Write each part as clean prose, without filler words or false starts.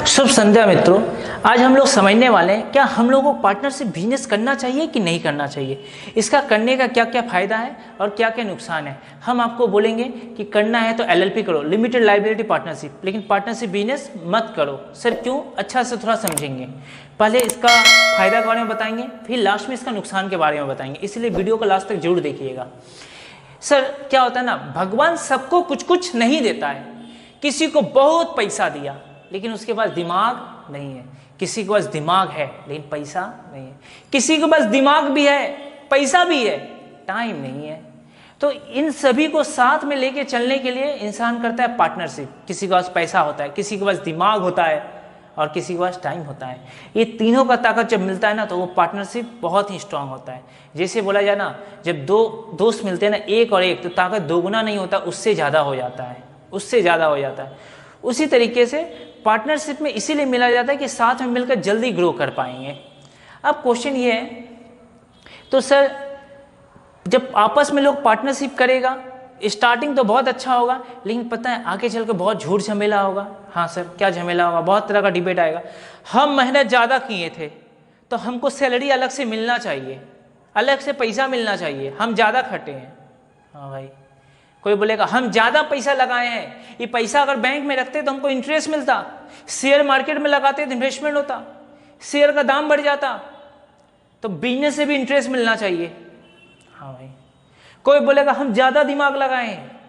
शुभ संध्या मित्रों। आज हम लोग समझने वाले हैं क्या हम लोगों को पार्टनरशिप बिजनेस करना चाहिए कि नहीं करना चाहिए, इसका करने का क्या क्या फ़ायदा है और क्या क्या नुकसान है। हम आपको बोलेंगे कि करना है तो एलएलपी करो, लिमिटेड लायबिलिटी पार्टनरशिप, लेकिन पार्टनरशिप बिजनेस मत करो। सर क्यों, अच्छा से थोड़ा समझेंगे। पहले इसका फ़ायदा के बारे में बताएंगे, फिर लास्ट में इसका नुकसान के बारे में बताएंगे, इसलिए वीडियो को लास्ट तक जरूर देखिएगा। सर क्या होता है ना, भगवान सबको कुछ कुछ नहीं देता है। किसी को बहुत पैसा दिया लेकिन उसके पास दिमाग नहीं है, किसी के पास दिमाग है लेकिन पैसा नहीं है, किसी के पास दिमाग भी है पैसा भी है, टाइम नहीं है। तो इन सभी को साथ में लेके चलने के लिए इंसान करता है पार्टनरशिप। किसी के पास पैसा होता है, किसी के पास दिमाग होता है और किसी के पास टाइम होता है। ये तीनों का ताकत जब मिलता है ना तो वो पार्टनरशिप बहुत ही स्ट्रांग होता है। जैसे बोला जाए ना, जब दो दोस्त मिलते हैं ना, एक और एक, तो ताकत दोगुना नहीं होता, उससे ज़्यादा हो जाता है, उससे ज़्यादा हो जाता है। उसी तरीके से पार्टनरशिप में इसीलिए मिला जाता है कि साथ में मिलकर जल्दी ग्रो कर पाएंगे। अब क्वेश्चन ये है, तो सर जब आपस में लोग पार्टनरशिप करेगा, स्टार्टिंग तो बहुत अच्छा होगा, लेकिन पता है आगे चल के बहुत झूठ झमेला होगा। हाँ सर, क्या झमेला होगा, बहुत तरह का डिबेट आएगा। हम मेहनत ज़्यादा किए थे तो हमको सैलरी अलग से मिलना चाहिए, अलग से पैसा मिलना चाहिए, हम ज़्यादा खटे हैं। हाँ भाई, कोई बोलेगा हम ज़्यादा पैसा लगाए हैं, ये पैसा अगर बैंक में रखते तो हमको इंटरेस्ट मिलता, शेयर मार्केट में लगाते तो इन्वेस्टमेंट होता, शेयर का दाम बढ़ जाता, तो बिजनेस से भी इंटरेस्ट मिलना चाहिए। हाँ भाई, कोई बोलेगा हम ज़्यादा दिमाग लगाए हैं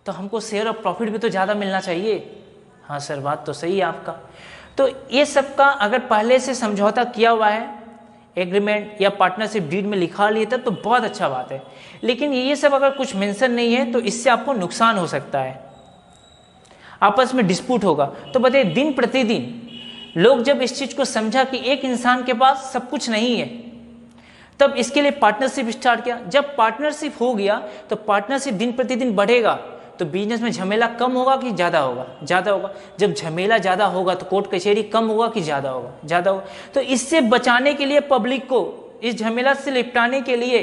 तो हमको शेयर और प्रॉफिट भी तो ज़्यादा मिलना चाहिए। हाँ सर, बात तो सही है आपका। तो ये सब का अगर पहले से समझौता किया हुआ है, एग्रीमेंट या पार्टनरशिप डीड में लिखा लिया था तो बहुत अच्छा बात है, लेकिन ये सब अगर कुछ मेंशन नहीं है तो इससे आपको नुकसान हो सकता है, आपस में डिस्प्यूट होगा। तो बताइए, दिन प्रतिदिन लोग जब इस चीज़ को समझा कि एक इंसान के पास सब कुछ नहीं है, तब इसके लिए पार्टनरशिप स्टार्ट किया। जब पार्टनरशिप हो गया तो पार्टनरशिप दिन प्रतिदिन बढ़ेगा तो बिजनेस में झमेला कम होगा कि ज़्यादा होगा? ज़्यादा होगा। जब झमेला ज़्यादा होगा तो कोर्ट कचहरी कम होगा कि ज़्यादा होगा? ज़्यादा होगा। तो इससे बचाने के लिए, पब्लिक को इस झमेला से निपटाने के लिए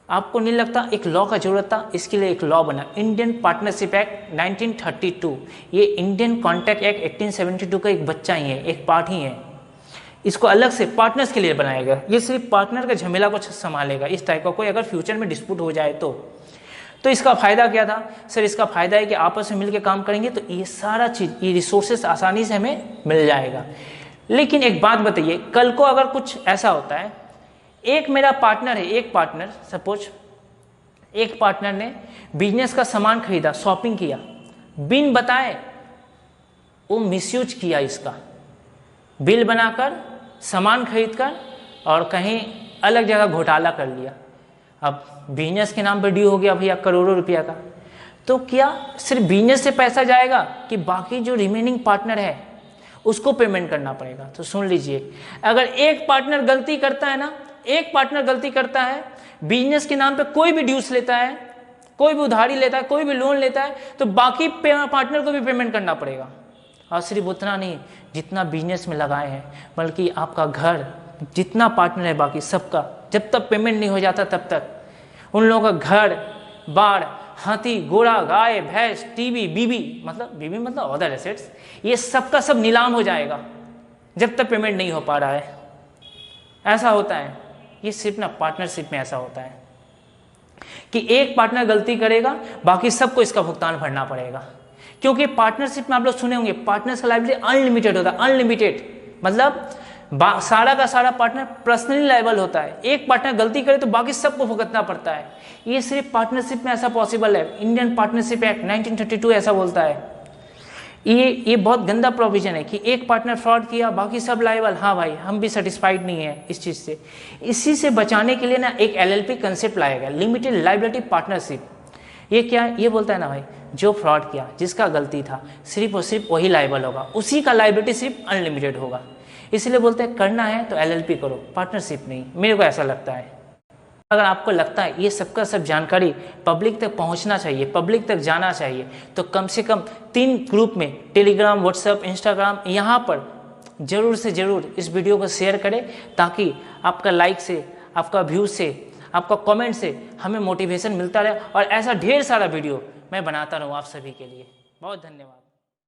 आपको नहीं लगता एक लॉ का जरूरत था? इसके लिए एक लॉ बना, इंडियन पार्टनरशिप एक्ट 1932। ये इंडियन कॉन्ट्रैक्ट एक्ट 1872 का एक बच्चा ही है, एक पार्ट ही है। इसको अलग से पार्टनर्स के लिए बनाया गया। ये सिर्फ पार्टनर का झमेला को संभालेगा, इस टाइप का कोई अगर फ्यूचर में डिस्प्यूट हो जाए तो इसका फ़ायदा क्या था? सर इसका फ़ायदा है कि आपस में मिलकर काम करेंगे तो ये सारा चीज़, ये रिसोर्सेस आसानी से हमें मिल जाएगा। लेकिन एक बात बताइए, कल को अगर कुछ ऐसा होता है, एक मेरा पार्टनर है, एक पार्टनर, सपोज एक पार्टनर ने बिजनेस का सामान खरीदा, शॉपिंग किया, बिन बताए वो मिसयूज किया, इसका बिल बनाकर, सामान खरीदकर और कहीं अलग जगह घोटाला कर लिया। अब बिजनेस के नाम पर ड्यू हो गया भैया करोड़ों रुपया का, तो क्या सिर्फ बिजनेस से पैसा जाएगा कि बाकी जो रिमेनिंग पार्टनर है उसको पेमेंट करना पड़ेगा? तो सुन लीजिए, अगर एक पार्टनर गलती करता है ना, एक पार्टनर गलती करता है, बिजनेस के नाम पे कोई भी ड्यूस लेता है, कोई भी उधारी लेता है, कोई भी लोन लेता है, तो बाकी पार्टनर को भी पेमेंट करना पड़ेगा। और सिर्फ उतना नहीं, जितना बिजनेस में लगाए हैं, बल्कि आपका घर, जितना पार्टनर है बाकी सबका, जब तक पेमेंट नहीं हो जाता तब तक उन लोगों का घर बार, हाथी घोड़ा, गाय भैंस, टीवी, बीबी मतलब अदर एसेट्स, ये सब का सब नीलाम हो जाएगा जब तक पेमेंट नहीं हो पा रहा है। ऐसा होता है, ये सिर्फ ना पार्टनरशिप में ऐसा होता है कि एक पार्टनर गलती करेगा, बाकी सबको इसका भुगतान भरना पड़ेगा। क्योंकि पार्टनरशिप में आप लोग सुने होंगे, पार्टनर्स का लायबिलिटी अनलिमिटेड होता है। अनलिमिटेड मतलब सारा का सारा पार्टनर पर्सनली लायबल होता है। एक पार्टनर गलती करे तो बाकी सबको भुगतना पड़ता है। ये सिर्फ पार्टनरशिप में ऐसा पॉसिबल है। इंडियन पार्टनरशिप एक्ट 1932 ऐसा बोलता है। ये बहुत गंदा प्रोविजन है कि एक पार्टनर फ्रॉड किया, बाकी सब लायबल। हाँ भाई, हम भी सेटिस्फाइड नहीं है इस चीज़ से। इसी से बचाने के लिए ना एक LLP कंसेप्ट लाया गया, लिमिटेड लायबिलिटी पार्टनरशिप। ये क्या है? ये बोलता है ना भाई, जो फ्रॉड किया, जिसका गलती था, सिर्फ और सिर्फ वही लायबल होगा, उसी का लायबिलिटी सिर्फ अनलिमिटेड होगा। इसलिए बोलते हैं करना है तो LLP करो, पार्टनरशिप नहीं। मेरे को ऐसा लगता है। अगर आपको लगता है ये सबका सब जानकारी पब्लिक तक पहुंचना चाहिए, पब्लिक तक जाना चाहिए, तो कम से कम 3 ग्रुप में, टेलीग्राम, व्हाट्सएप, इंस्टाग्राम, यहाँ पर ज़रूर से ज़रूर इस वीडियो को शेयर करें, ताकि आपका लाइक से, आपका व्यू से, आपका कमेंट से हमें मोटिवेशन मिलता रहे और ऐसा ढेर सारा वीडियो मैं बनाता रहूँ आप सभी के लिए। बहुत धन्यवाद।